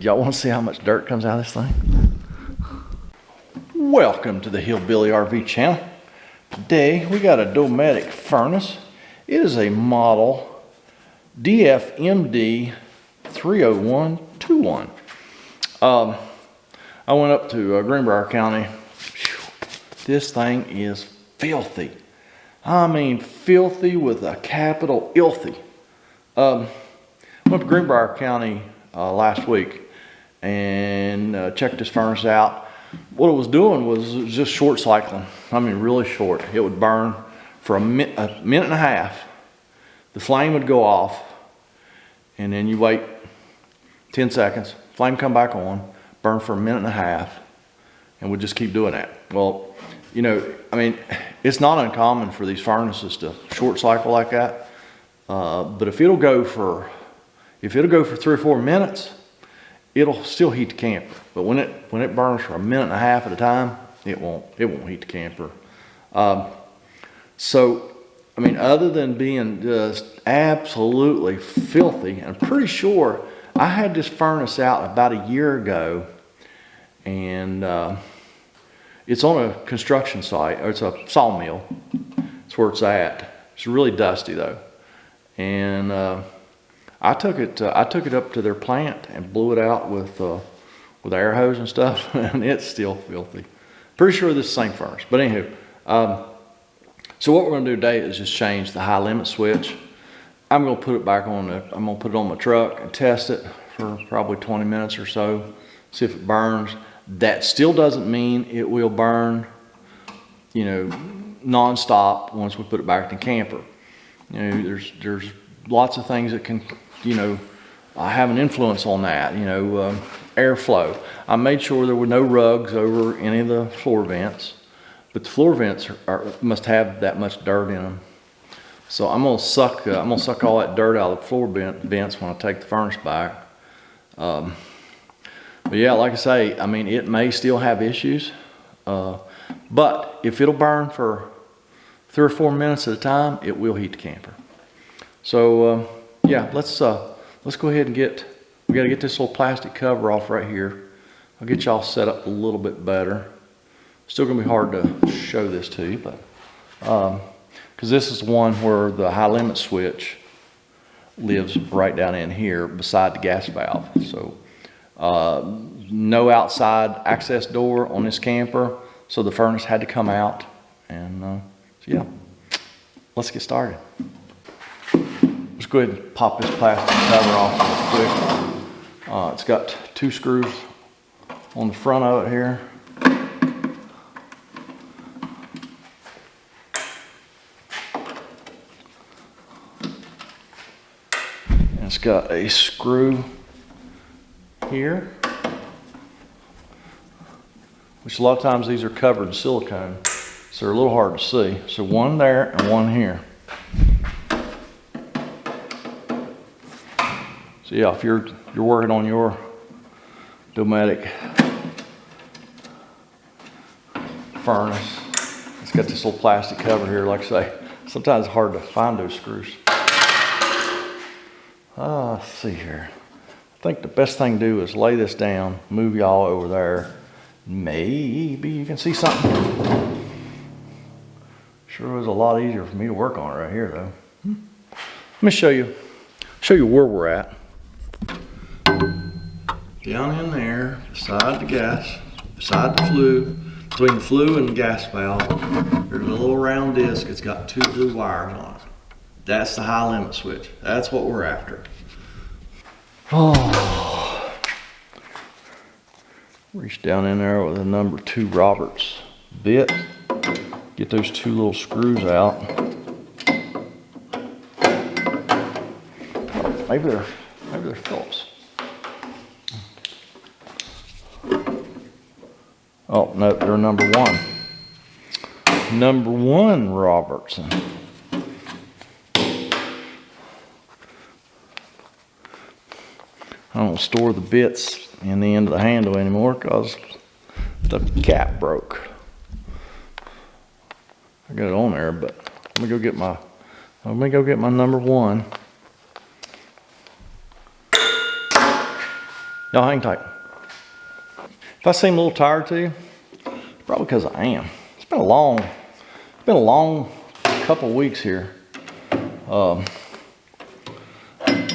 Y'all want to see how much dirt comes out of this thing? Welcome to the Hillbilly RV channel. Today we got a Dometic furnace. It is a model DFMD 30121. I went up to Greenbrier County. This thing is filthy. I mean filthy with a capital ilthy. Went to Greenbrier County last week and checked this furnace out. What it was doing was just short cycling. I mean really short. It would burn for a minute and a half. The flame would go off and then you wait 10 seconds, flame come back on, burn for a minute and a half, and we'd just keep doing that. Well, you know, I mean, it's not uncommon for these furnaces to short cycle like that. But if it'll go for 3 or 4 minutes, it'll still heat the camper. But when it burns for a minute and a half at a time, it won't heat the camper. So, I mean, other than being just absolutely filthy, I'm pretty sure I had this furnace out about a year ago, and it's on a construction site, or it's a sawmill. That's where it's at. It's really dusty though, and I took it up to their plant and blew it out with air hose and stuff, and it's still filthy. Pretty sure this is the same furnace, but anywho. So what we're going to do today is just change the high limit switch. I'm going to put it back on I'm going to put it on my truck and test it for probably 20 minutes or so, see if it burns. That still doesn't mean it will burn, you know, non-stop once we put it back in the camper. You know, there's lots of things that can, you know, have an influence on that. You know, airflow. I made sure there were no rugs over any of the floor vents. But the floor vents must have that much dirt in them. So I'm gonna suck all that dirt out of the floor vents when I take the furnace back. But yeah, like I say, I mean, it may still have issues. But if it'll burn for 3 or 4 minutes at a time, it will heat the camper. So yeah, let's go ahead and we gotta get this little plastic cover off right here. I'll get y'all set up a little bit better. Still gonna be hard to show this to you, but because this is the one where the high limit switch lives right down in here beside the gas valve. So no outside access door on this camper, so the furnace had to come out. And so yeah, let's get started. Let's go ahead and pop this plastic cover off real quick. It's got 2 screws on the front of it here. It's got a screw here, which a lot of times these are covered in silicone, so they're a little hard to see. So one there and one here. So yeah, if you're working on your Dometic furnace, it's got this little plastic cover here. Like I say, sometimes it's hard to find those screws. Let's see here. I think the best thing to do is lay this down, move y'all over there. Maybe you can see something. Sure was a lot easier for me to work on it right here though. Let me show you where we're at. Down in there, beside the gas, beside the flue, between the flue and the gas valve, there's a little round disc. It's got 2 blue wires on it. That's the high limit switch. That's what we're after. Oh. Reach down in there with a number 2 Roberts bit. Get those 2 little screws out. Maybe they're Phillips. Oh no, they're number 1. Number 1 Robertson. I don't store the bits in the end of the handle anymore because the cap broke. I got it on there, but let me go get my number 1. Y'all hang tight. If I seem a little tired to you, it's probably because I am. It's been a long couple weeks here.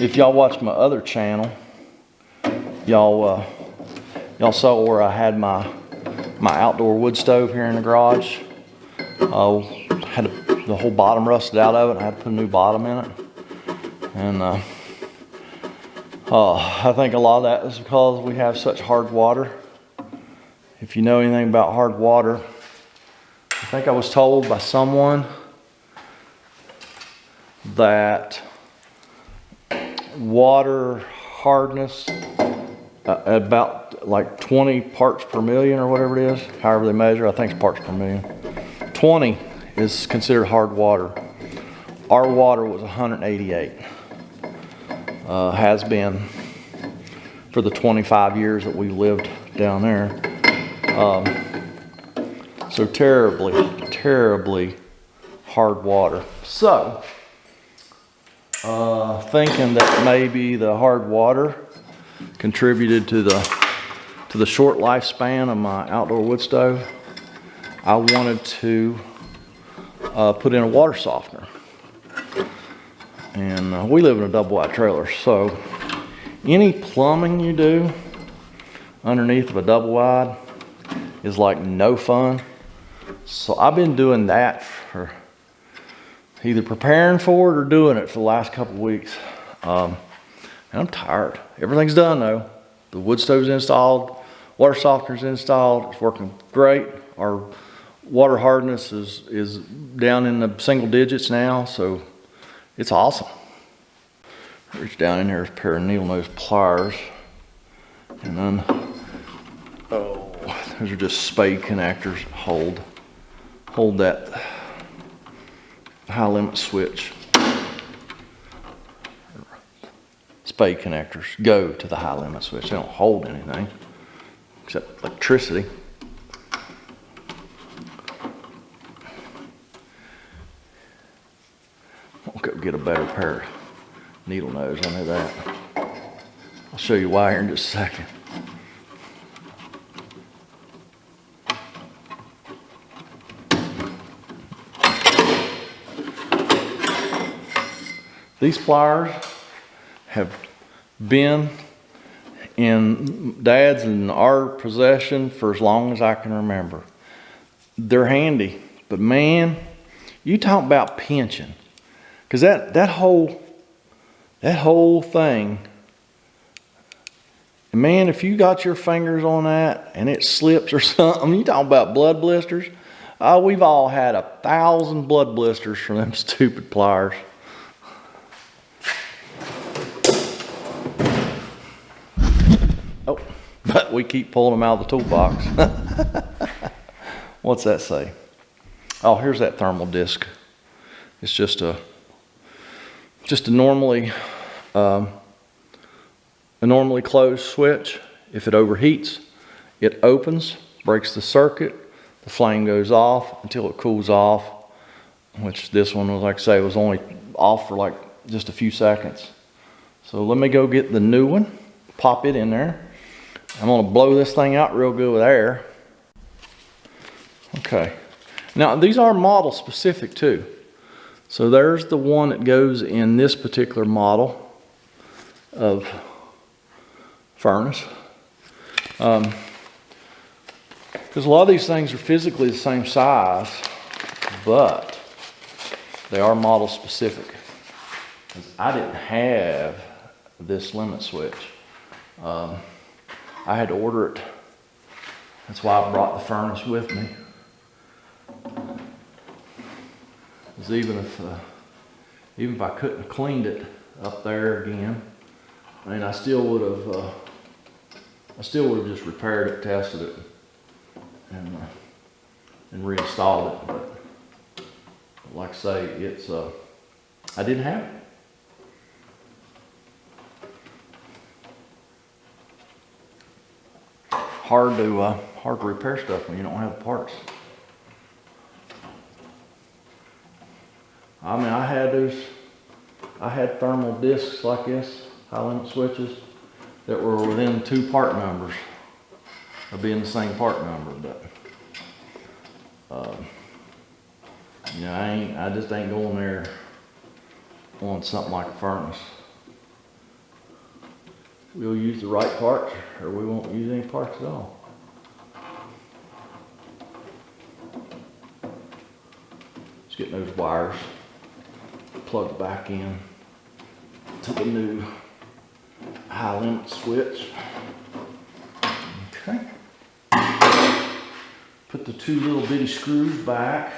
If y'all watch my other channel, y'all saw where I had my outdoor wood stove here in the garage. Had the whole bottom rusted out of it. I had to put a new bottom in it, and I think a lot of that is because we have such hard water. If you know anything about hard water, I think I was told by someone that water hardness about like 20 parts per million or whatever it is, however they measure, I think it's parts per million. 20 is considered hard water. Our water was 188. Has been for the 25 years that we lived down there. So terribly hard water. So, thinking that maybe the hard water contributed to the short lifespan of my outdoor wood stove, I wanted to put in a water softener. And we live in a double wide trailer, so any plumbing you do underneath of a double wide is like no fun. So I've been doing that for either preparing for it or doing it for the last couple of weeks. And I'm tired. Everything's done though. The wood stove's installed, water softener's installed, it's working great. Our water hardness is down in the single digits now, so it's awesome. Reach down in there with a pair of needle nose pliers, and then, oh, those are just spade connectors. Hold that high limit switch. Spade connectors go to the high limit switch. They don't hold anything except electricity. I'll go get a better pair of needle nose. I know that. I'll show you why here in just a second. These pliers have been in Dad's and our possession for as long as I can remember. They're handy, but man, you talk about pinching. Because that whole thing, man, if you got your fingers on that and it slips or something, you talking about blood blisters. We've all had 1,000 blood blisters from them stupid pliers. Oh, but we keep pulling them out of the toolbox. What's that say? Oh, here's that thermal disc. It's just a normally closed switch. If it overheats, it opens, breaks the circuit, the flame goes off until it cools off, which this one was, like I say, was only off for like just a few seconds. So let me go get the new one, pop it in there. I'm gonna blow this thing out real good with air. Okay, now these are model specific too. So there's the one that goes in this particular model of furnace. Because a lot of these things are physically the same size, but they are model specific. I didn't have this limit switch. I had to order it. That's why I brought the furnace with me. Because even if I couldn't have cleaned it up there again, I mean, I still would have just repaired it, tested it, and reinstalled it. But like I say, it's I didn't have it. Hard to repair stuff when you don't have the parts. I mean, I had thermal discs like this, high limit switches, that were within 2 part numbers of being the same part number, but you know, I just ain't going there on something like a furnace. We'll use the right parts, or we won't use any parts at all. Just getting those wires plugged back in to the new high limit switch. Okay. Put the 2 little bitty screws back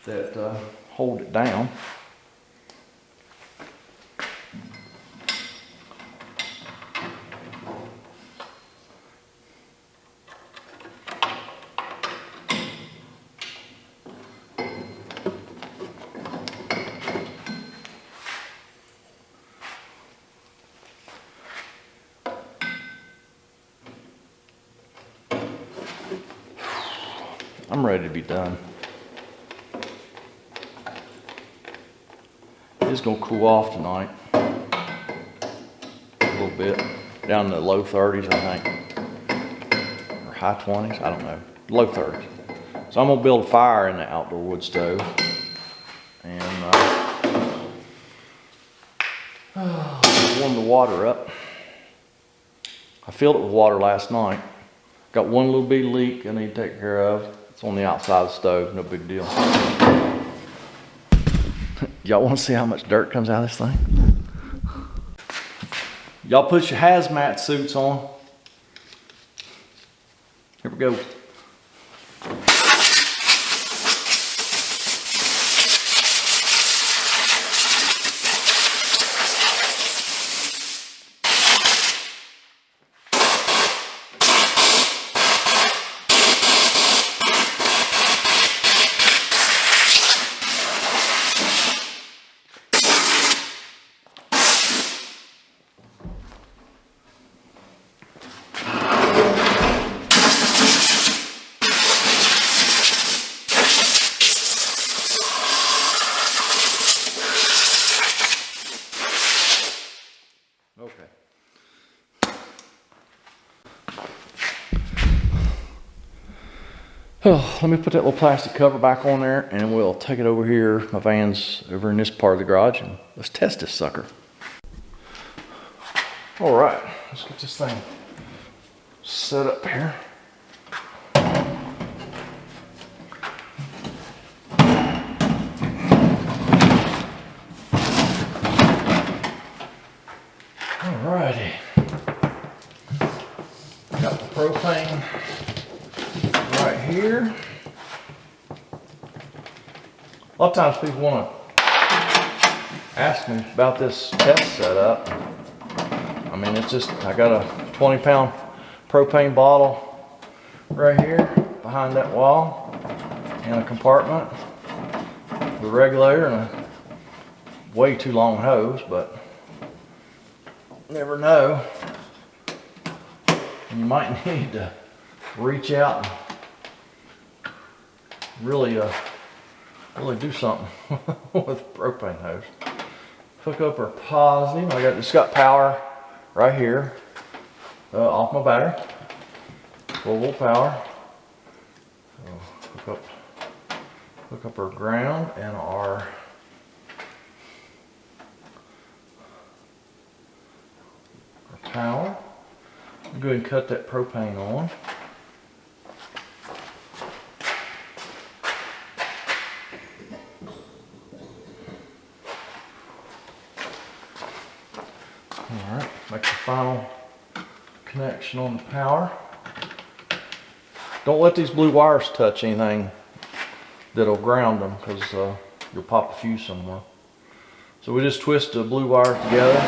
that hold it down. I'm ready to be done. It's gonna cool off tonight a little bit, down in the low 30s, I think, or high 20s. I don't know, low 30s. So I'm gonna build a fire in the outdoor wood stove, and warm the water up. I filled it with water last night. Got one little bitty leak I need to take care of. It's on the outside of the stove, no big deal. Y'all want to see how much dirt comes out of this thing? Y'all put your hazmat suits on. Here we go. Oh, let me put that little plastic cover back on there, and we'll take it over here. My van's over in this part of the garage, and let's test this sucker. All right, let's get this thing set up here. All righty, got the propane right here. A lot of times people want to ask me about this test setup. I mean, it's just, I got a 20-pound propane bottle right here behind that wall, and a compartment with a regulator and a way too long hose, but never know. And you might need to reach out and really do something with propane hose. Hook up our positive. I got power right here off my battery. 12-volt power. So hook up our ground and our power. Go ahead and cut that propane on. Alright, make the final connection on the power. Don't let these blue wires touch anything that'll ground them, because you'll pop a fuse somewhere. So we just twist the blue wires together.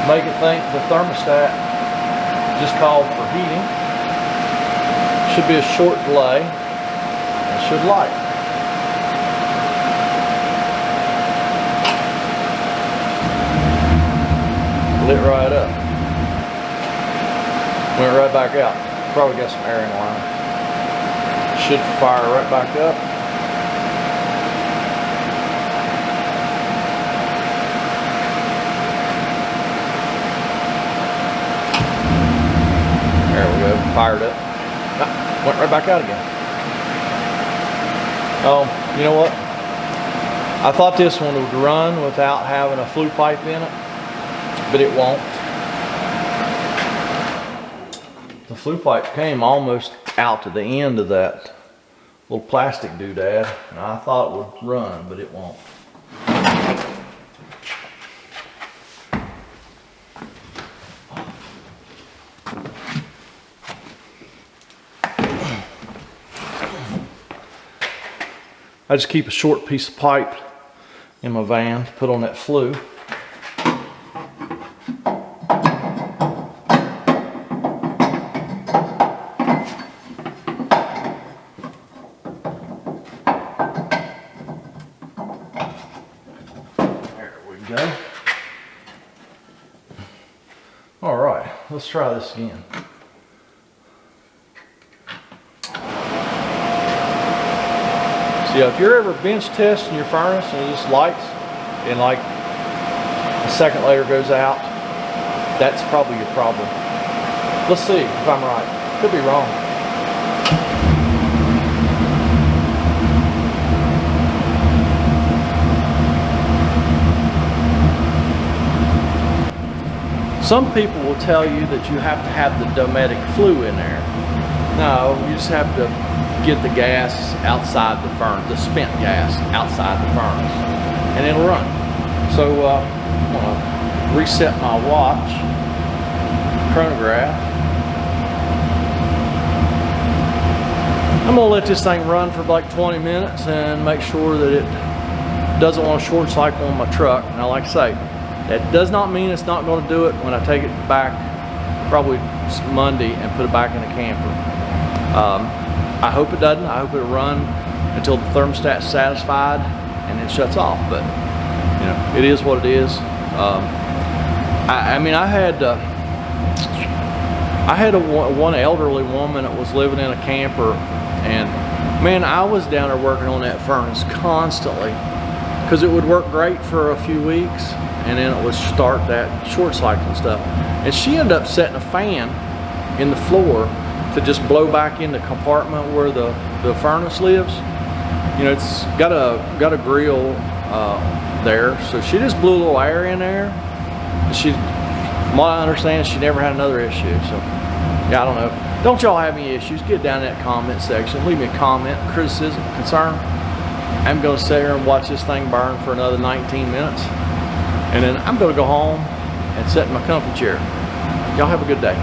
Make it think the thermostat just called for heating. Should be a short delay. It should light. Lit right up. Went right back out. Probably got some air in the line. Should fire right back up. Fired up. Ah, went right back out again. Oh, you know what? I thought this one would run without having a flue pipe in it, but it won't. The flue pipe came almost out to the end of that little plastic doodad, and I thought it would run, but it won't. I just keep a short piece of pipe in my van to put on that flue. There we go. All right, let's try this again. So yeah, if you're ever bench testing your furnace and it just lights and like a second later goes out, that's probably your problem. Let's see if I'm right. Could be wrong. Some people will tell you that you have to have the Dometic flue in there. No, you just have to get the gas outside the furnace, the spent gas outside the furnace, and it'll run. So I'm gonna reset my watch, chronograph. I'm gonna let this thing run for like 20 minutes and make sure that it doesn't want to short cycle on my truck. Now, like I say, that does not mean it's not going to do it when I take it back, probably Monday, and put it back in the camper. I hope it doesn't. I hope it'll run until the thermostat's satisfied and it shuts off. But you know, it is what it is. I mean, I had one elderly woman that was living in a camper, and man, I was down there working on that furnace constantly because it would work great for a few weeks, and then it would start that short cycling stuff. And she ended up setting a fan in the floor to just blow back in the compartment where the furnace lives. You know, it's got a grill there, so she just blew a little air in there. And she, from what I understand, she never had another issue. So yeah, I don't know. Don't y'all have any issues? Get down in that comment section. Leave me a comment, criticism, concern. I'm gonna sit here and watch this thing burn for another 19 minutes, and then I'm gonna go home and sit in my comfy chair. Y'all have a good day.